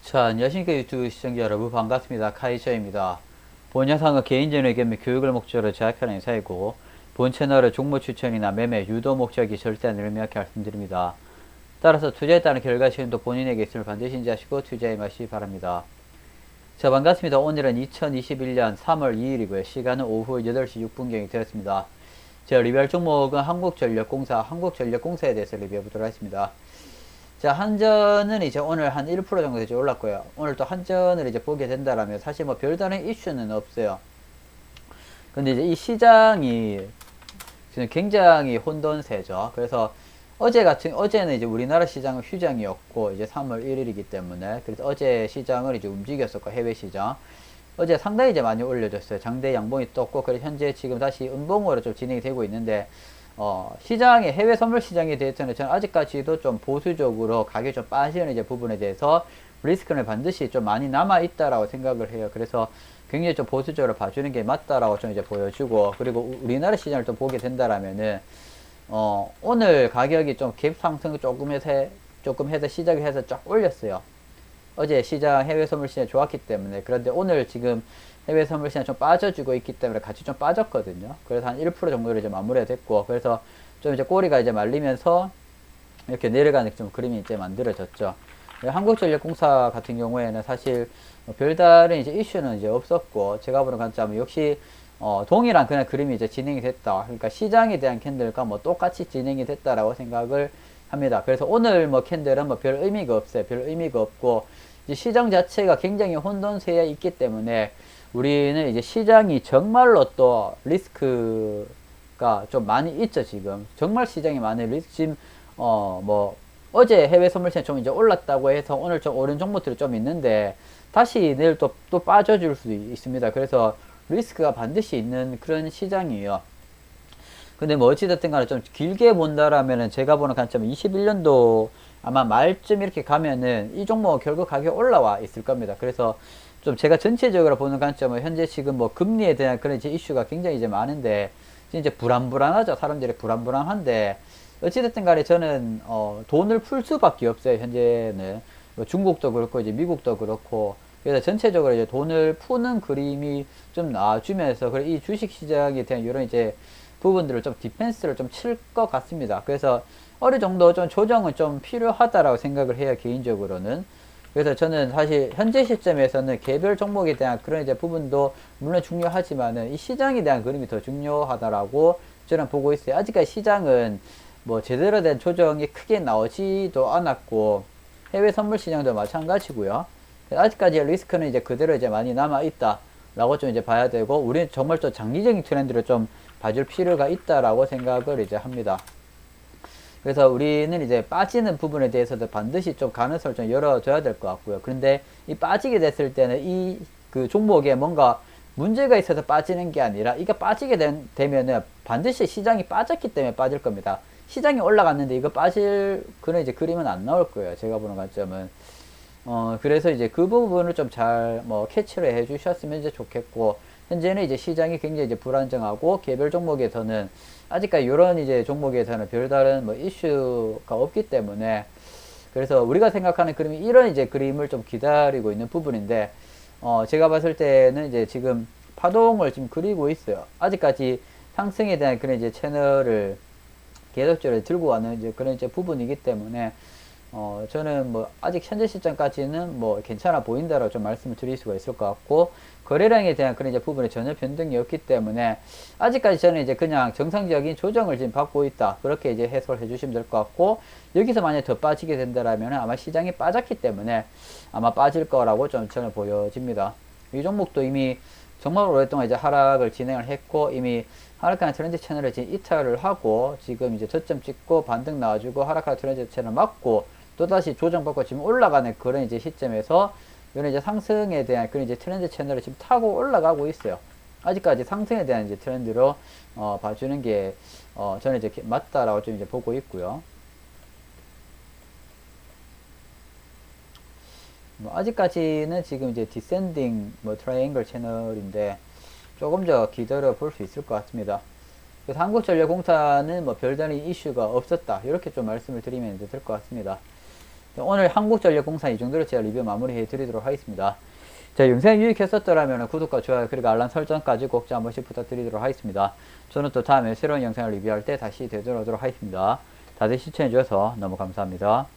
자, 안녕하십니까 유튜브 시청자 여러분 반갑습니다. 카이저입니다. 본 영상은 개인적인 의견 및 교육을 목적으로 제작하는 행사이고 본 채널의 종목 추천이나 매매, 유도 목적이 절대 아니를 명확히 말씀드립니다. 따라서 투자에 따른 결과 시험도 본인에게 있음을 반드시 인지하시고 투자에 마시기 바랍니다. 자, 반갑습니다. 오늘은 2021년 3월 2일이고요. 시간은 오후 8시 6분경이 되었습니다. 제가 리뷰할 종목은 한국전력공사에 대해서 리뷰해보도록 하겠습니다. 자, 한전은 이제 오늘 한 1% 정도 이제 올랐고요. 오늘 또 한전을 이제 보게 된다라면 사실 뭐 별다른 이슈는 없어요. 근데 이제 이 시장이 지금 굉장히 혼돈세죠. 그래서 어제는 이제 우리나라 시장은 휴장이었고, 이제 3월 1일이기 때문에, 그래서 어제 시장을 이제 움직였었고, 해외 시장. 어제 상당히 이제 많이 올려졌어요. 장대 양봉이 떴고, 그래서 현재 지금 다시 음봉으로 좀 진행이 되고 있는데, 시장의 해외 선물 시장에 대해서는 저는 아직까지도 좀 보수적으로 가격이 좀 빠지는 이제 부분에 대해서 리스크는 반드시 좀 많이 남아 있다라고 생각을 해요. 그래서 굉장히 좀 보수적으로 봐주는 게 맞다라고 좀 이제 보여주고, 그리고 우리나라 시장을 좀 보게 된다라면은 오늘 가격이 좀 갭 상승 조금 해서 시작을 해서 쫙 올렸어요. 어제 시장 해외 선물 시장이 좋았기 때문에. 그런데 오늘 지금 해외 선물 시장 좀 빠져주고 있기 때문에 같이 좀 빠졌거든요. 그래서 한 1% 정도로 이제 마무리가 됐고, 그래서 좀 이제 꼬리가 이제 말리면서 이렇게 내려가는 좀 그림이 이제 만들어졌죠. 한국전력공사 같은 경우에는 사실 별다른 이제 이슈는 이제 없었고, 제가 보는 관점은 역시 동일한 그냥 그림이 이제 진행이 됐다. 그러니까 시장에 대한 캔들과 뭐 똑같이 진행이 됐다라고 생각을 합니다. 그래서 오늘 뭐 캔들은 뭐 별 의미가 없어요. 별 의미가 없고, 이제 시장 자체가 굉장히 혼돈세에 있기 때문에 우리는 이제 시장이 정말로 또 리스크가 좀 많이 있죠, 지금. 정말 시장이 많이 지금, 뭐, 어제 해외 선물시장 좀 이제 올랐다고 해서 오늘 좀 오른 종목들이 좀 있는데, 다시 내일 또 빠져줄 수도 있습니다. 그래서 리스크가 반드시 있는 그런 시장이에요. 근데 뭐 어찌됐든 간에 좀 길게 본다라면은 제가 보는 관점은 21년도 아마 말쯤 이렇게 가면은 이 종목은 결국 가격이 올라와 있을 겁니다. 그래서 좀 제가 전체적으로 보는 관점은 현재 지금 뭐 금리에 대한 그런 이제 이슈가 굉장히 이제 많은데 이제 불안불안하죠. 사람들이 불안불안한데 어찌됐든 간에 저는 돈을 풀 수밖에 없어요. 현재는 뭐 중국도 그렇고 이제 미국도 그렇고 그래서 전체적으로 이제 돈을 푸는 그림이 좀 나와주면서 그래 이 주식 시장에 대한 이런 이제 부분들을 좀 디펜스를 좀 칠 것 같습니다. 그래서 어느 정도 좀 조정은 좀 필요하다라고 생각을 해요, 개인적으로는. 그래서 저는 사실 현재 시점에서는 개별 종목에 대한 그런 이제 부분도 물론 중요하지만은 이 시장에 대한 그림이 더 중요하다라고 저는 보고 있어요. 아직까지 시장은 뭐 제대로 된 조정이 크게 나오지도 않았고 해외 선물 시장도 마찬가지고요. 아직까지 리스크는 이제 그대로 이제 많이 남아 있다라고 좀 이제 봐야 되고 우리는 정말 또 장기적인 트렌드를 좀 봐줄 필요가 있다라고 생각을 이제 합니다. 그래서 우리는 이제 빠지는 부분에 대해서도 반드시 좀 가능성을 좀 열어줘야 될 것 같고요. 그런데 이 빠지게 됐을 때는 이 그 종목에 뭔가 문제가 있어서 빠지는 게 아니라 이게 빠지게 되면은 반드시 시장이 빠졌기 때문에 빠질 겁니다. 시장이 올라갔는데 이거 빠질 그런 이제 그림은 안 나올 거예요. 제가 보는 관점은. 그래서 이제 그 부분을 좀 잘 뭐 캐치를 해 주셨으면 이제 좋겠고, 현재는 이제 시장이 굉장히 이제 불안정하고, 개별 종목에서는 아직까지 이런 이제 종목에서는 별다른 뭐 이슈가 없기 때문에, 그래서 우리가 생각하는 그림이 이런 이제 그림을 좀 기다리고 있는 부분인데, 제가 봤을 때는 이제 지금 파동을 지금 그리고 있어요. 아직까지 상승에 대한 그런 이제 채널을 계속적으로 들고 가는 이제 그런 이제 부분이기 때문에, 저는 뭐 아직 현재 시점까지는 뭐 괜찮아 보인다라고 좀 말씀을 드릴 수가 있을 것 같고, 거래량에 대한 그런 이제 부분에 전혀 변동이 없기 때문에 아직까지 저는 이제 그냥 정상적인 조정을 지금 받고 있다, 그렇게 이제 해석을 해주시면 될 것 같고, 여기서 만약 더 빠지게 된다라면 아마 시장이 빠졌기 때문에 아마 빠질 거라고 좀 저는 보여집니다. 이 종목도 이미 정말 오랫동안 이제 하락을 진행을 했고, 이미 하락하는 트렌드 채널을 지금 이탈을 하고 지금 이제 저점 찍고 반등 나와주고 하락하는 트렌드 채널 맞고 또다시 조정받고 지금 올라가는 그런 이제 시점에서 이런 이제 상승에 대한 그런 이제 트렌드 채널을 지금 타고 올라가고 있어요. 아직까지 상승에 대한 이제 트렌드로 봐주는 게 저는 이제 맞다라고 좀 이제 보고 있고요. 뭐 아직까지는 지금 이제 디센딩 뭐 트라이앵글 채널인데 조금 더 기다려 볼 수 있을 것 같습니다. 그래서 한국전력공사는 뭐 별다른 이슈가 없었다, 이렇게 좀 말씀을 드리면 될 것 같습니다. 오늘 한국전력공사 이 정도로 제가 리뷰 마무리해 드리도록 하겠습니다. 자, 영상이 유익했었더라면 구독과 좋아요 그리고 알람 설정까지 꼭 한 번씩 부탁드리도록 하겠습니다. 저는 또 다음에 새로운 영상을 리뷰할 때 다시 되돌아오도록 하겠습니다. 다들 시청해주셔서 너무 감사합니다.